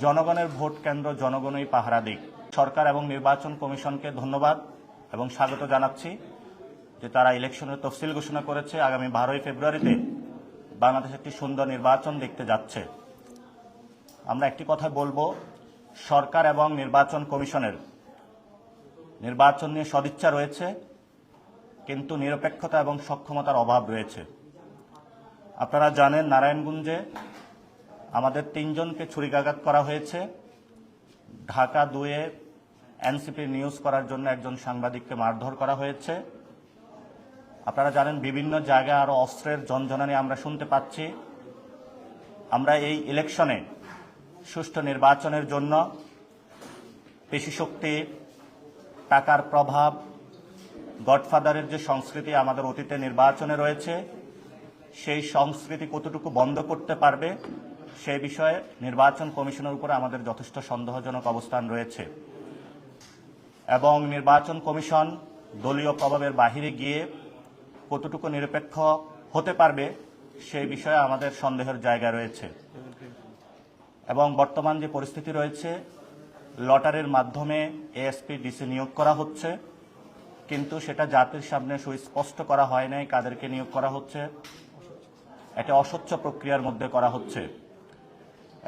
জনগণের ভোট কেন্দ্র জনগণই পাহারা দিক। সরকার এবং নির্বাচন কমিশনকে ধন্যবাদ এবং স্বাগত জানাচ্ছি যে তারা ইলেকশনের তফসিল ঘোষণা করেছে। আগামী 12ই ফেব্রুয়ারিতে বাংলাদেশ একটি সুন্দর নির্বাচন দেখতে যাচ্ছে। আমরা একটি কথা বলবো, সরকার এবং নির্বাচন কমিশনের নির্বাচন নিয়ে সদিচ্ছা রয়েছে, কিন্তু নিরপেক্ষতা এবং সক্ষমতার অভাব রয়েছে। আপনারা জানেন, নারায়ণগঞ্জে আমাদের 3 জনকে ছুরিকাঘাত করা হয়েছে। ঢাকা 2-এ এনসিপি নিউজ করার জন্য একজন সাংবাদিককে মারধর করা হয়েছে। আপনারা জানেন, বিভিন্ন জায়গায় আরও অস্ত্রের ঝনঝনানি আমরা শুনতে পাচ্ছি। আমরা এই ইলেকশনে সুষ্ঠু নির্বাচনের জন্য পেশিশক্তি, টাকার প্রভাব, গডফাদারের যে সংস্কৃতি আমাদের অতীতে নির্বাচনে রয়েছে, সেই সংস্কৃতি কতটুকু বন্ধ করতে পারবে সেই বিষয়ে নির্বাচন কমিশনের উপরে আমাদের যথেষ্ট সন্দেহজনক অবস্থান রয়েছে। এবং নির্বাচন কমিশন দলীয় প্রভাবের বাহিরে গিয়ে কতটুকু নিরপেক্ষ হতে পারবে সেই বিষয়ে আমাদের সন্দেহের জায়গা রয়েছে। এবং বর্তমান যে পরিস্থিতি রয়েছে, লটারির মাধ্যমে এএসপি ডিসি নিয়োগ করা হচ্ছে, কিন্তু সেটা জাতির সামনে সুস্পষ্ট করা হয় নাই কাদেরকে নিয়োগ করা হচ্ছে। এটা অস্বচ্ছ প্রক্রিয়ার মধ্যে করা হচ্ছে।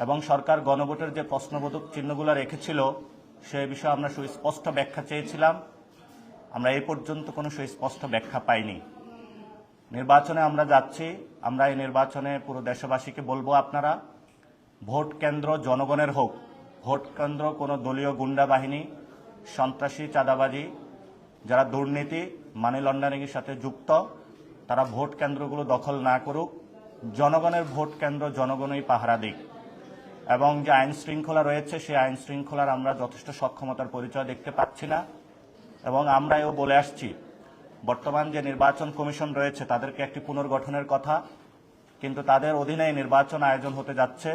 এবং সরকার গণভোটের যে প্রশ্নবোধক চিহ্নগুলো রেখেছিল সেই বিষয়ে আমরা সুস্পষ্ট ব্যাখ্যা চেয়েছিলাম। আমরা এই পর্যন্ত কোনো সুস্পষ্ট ব্যাখ্যা পাইনি। নির্বাচনে আমরা যাচ্ছি, আমরা এই নির্বাচনে পুরো দেশবাসীকে বলবো, আপনারা ভোট কেন্দ্র জনগণের হোক। ভোট কেন্দ্র কোনো দলীয় গুন্ডা বাহিনী, সন্ত্রাসী, চাঁদাবাজি, যারা দুর্নীতি, মানি লন্ডারিংয়ের সাথে যুক্ত, তারা ভোট কেন্দ্রগুলো দখল না করুক। জনগণের ভোট কেন্দ্র জনগণই পাহারা দিক। এবং যে আইন শৃঙ্খলা রয়েছে সেই আইন শৃঙ্খলার আমরা যথেষ্ট সক্ষমতার পরিচয় দেখতে পাচ্ছি না। এবং আমরা এও বলে আসছি, বর্তমান যে নির্বাচন কমিশন রয়েছে তাদেরকে একটি পুনর্গঠনের কথা, কিন্তু তাদের অধীনে নির্বাচন আয়োজন হতে যাচ্ছে।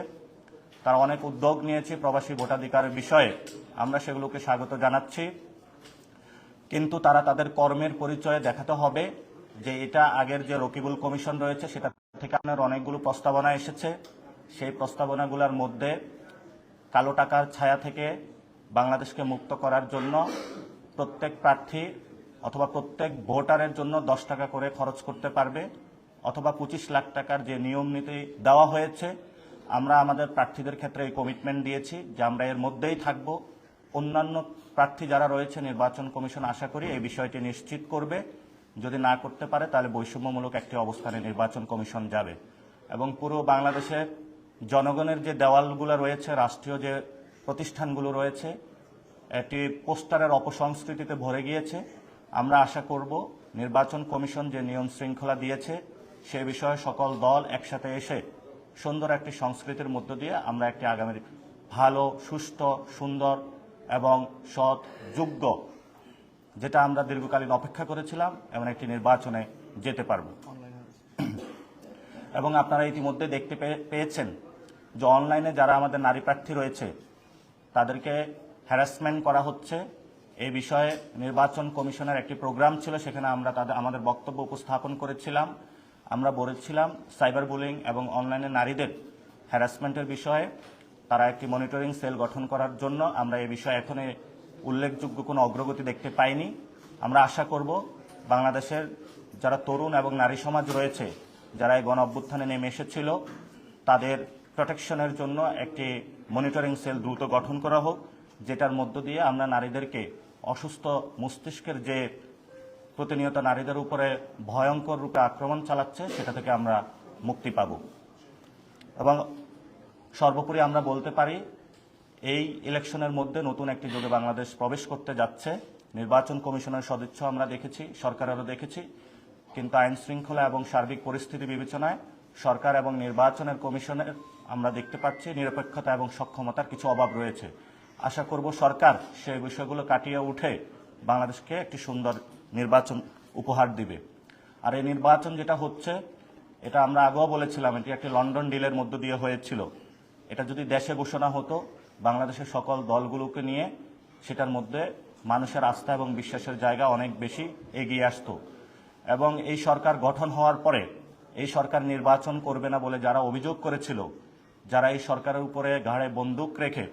তারা অনেক উদ্যোগ নিয়েছে প্রবাসী ভোটাধিকারের বিষয়ে, আমরা সেগুলোকে স্বাগত জানাচ্ছি। কিন্তু তারা তাদের কর্মের পরিচয়ে দেখাতে হবে যে এটা আগের যে রকিবুল কমিশন রয়েছে সেটা থেকে আপনার অনেকগুলো প্রস্তাবনা এসেছে। সেই প্রস্তাবনাগুলোর মধ্যে কালো টাকার ছায়া থেকে বাংলাদেশকে মুক্ত করার জন্য প্রত্যেক প্রার্থী অথবা প্রত্যেক ভোটারের জন্য 10 টাকা করে খরচ করতে পারবে, অথবা 25 লাখ টাকার যে নিয়ম নীতি দেওয়া হয়েছে, আমরা আমাদের প্রার্থীদের ক্ষেত্রে এই কমিটমেন্ট দিয়েছি যে আমরা এর মধ্যেই থাকব। অন্যান্য প্রার্থী যারা রয়েছে নির্বাচন কমিশন আশা করি এই বিষয়টি নিশ্চিত করবে। যদি না করতে পারে তাহলে বৈষম্যমূলক একটি অবস্থানে নির্বাচন কমিশন যাবে। এবং পুরো বাংলাদেশের জনগণের যে দেওয়ালগুলো রয়েছে, রাষ্ট্রীয় যে প্রতিষ্ঠানগুলো রয়েছে, এটি পোস্টারের অপসংস্কৃতিতে ভরে গিয়েছে। আমরা আশা করব নির্বাচন কমিশন যে নিয়ম শৃঙ্খলা দিয়েছে সে বিষয়ে সকল দল একসাথে এসে সুন্দর একটি সংস্কৃতির মধ্য দিয়ে আমরা একটি আগামী ভালো, সুষ্ঠু, সুন্দর এবং সৎ, যোগ্য, যেটা আমরা দীর্ঘকালীন অপেক্ষা করেছিলাম, এমন একটি নির্বাচনে যেতে পারব। এবং আপনারা ইতিমধ্যে দেখতে পেয়েছেন যে অনলাইনে যারা আমাদের নারী প্রার্থী রয়েছে তাদেরকে হ্যারাসমেন্ট করা হচ্ছে। এই বিষয়ে নির্বাচন কমিশনের একটি প্রোগ্রাম ছিল, সেখানে আমরা আমাদের বক্তব্য উপস্থাপন করেছিলাম। আমরা বলেছিলাম সাইবার বুলিং এবং অনলাইনে নারীদের হ্যারাসমেন্টের বিষয়ে তারা একটি মনিটরিং সেল গঠন করার জন্য। আমরা এই বিষয়ে এখন উল্লেখযোগ্য কোনো অগ্রগতি দেখতে পাইনি। আমরা আশা করব বাংলাদেশের যারা তরুণ এবং নারী সমাজ রয়েছে, যারা এই গণ অভ্যুত্থানে নেমে এসেছিল, তাদের প্রোটেকশনের জন্য একটি মনিটরিং সেল দ্রুত গঠন করা হোক, যেটার মধ্য দিয়ে আমরা নারীদেরকে অসুস্থ মস্তিষ্কের যে প্রতিনিয়ত নারীদের উপরে ভয়ঙ্কর রূপে আক্রমণ চালাচ্ছে সেটা থেকে আমরা মুক্তি পাব। এবং সর্বোপরি আমরা বলতে পারি এই ইলেকশনের মধ্যে নতুন একটি যুগে বাংলাদেশ প্রবেশ করতে যাচ্ছে। নির্বাচন কমিশনের সদিচ্ছা আমরা দেখেছি, সরকারেরও দেখেছি, কিন্তু আইন শৃঙ্খলা এবং সার্বিক পরিস্থিতি বিবেচনায় সরকার এবং নির্বাচনের কমিশনের আমরা দেখতে পাচ্ছি নিরপেক্ষতা এবং সক্ষমতার কিছু অভাব রয়েছে। আশা করব সরকার সেই বিষয়গুলো কাটিয়ে উঠে বাংলাদেশকে একটি সুন্দর নির্বাচন উপহার দিবে। আর এই নির্বাচন যেটা হচ্ছে, এটা আমরা আগেও বলেছিলাম, এটি একটি লন্ডন ডিলের মধ্য দিয়ে হয়েছিল। এটা যদি দেশে ঘোষণা হতো, বাংলাদেশের সকল দলগুলোকে নিয়ে সেটার মধ্যে মানুষের আস্থা এবং বিশ্বাসের জায়গা অনেক বেশি এগিয়ে আসতো। এবং এই সরকার গঠন হওয়ার পরে এই সরকার নির্বাচন করবে না বলে যারা অভিযোগ করেছিল, যারা এই সরকারের উপরে ঘাড়ে বন্দুক রেখে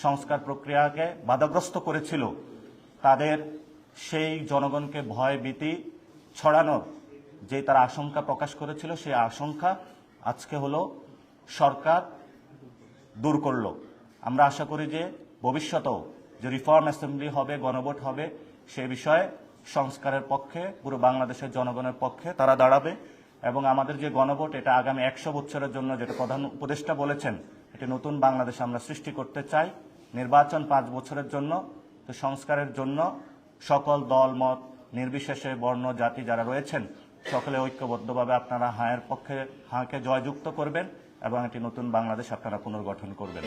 সংস্কার প্রক্রিয়াকে বাধাগ্রস্ত করেছিল, তাদের সেই জনগণকে ভয় ভীতি ছড়ানোর যে তারা আশঙ্কা প্রকাশ করেছিল, সেই আশঙ্কা আজকে হলো সরকার দূর করলো। আমরা আশা করি যে ভবিষ্যতেও যে রিফর্ম অ্যাসেম্বলি হবে, গণভোট হবে, সে বিষয়ে সংস্কারের পক্ষে পুরো বাংলাদেশের জনগণের পক্ষে তারা দাঁড়াবে। এবং আমাদের যে গণভোট, এটা আগামী 100 বছরের জন্য, যেটা প্রধান উপদেষ্টা বলেছেন, এটি নতুন বাংলাদেশ আমরা সৃষ্টি করতে চাই। নির্বাচন 5 বছরের জন্য, তো সংস্কারের জন্য সকল দল মত নির্বিশেষে বর্ণ জাতি যারা রয়েছেন সকলে ঐক্যবদ্ধভাবে আপনারা হাঁকে জয়যুক্ত করবেন এবং একটি নতুন বাংলাদেশ আপনারা পুনর্গঠন করবেন।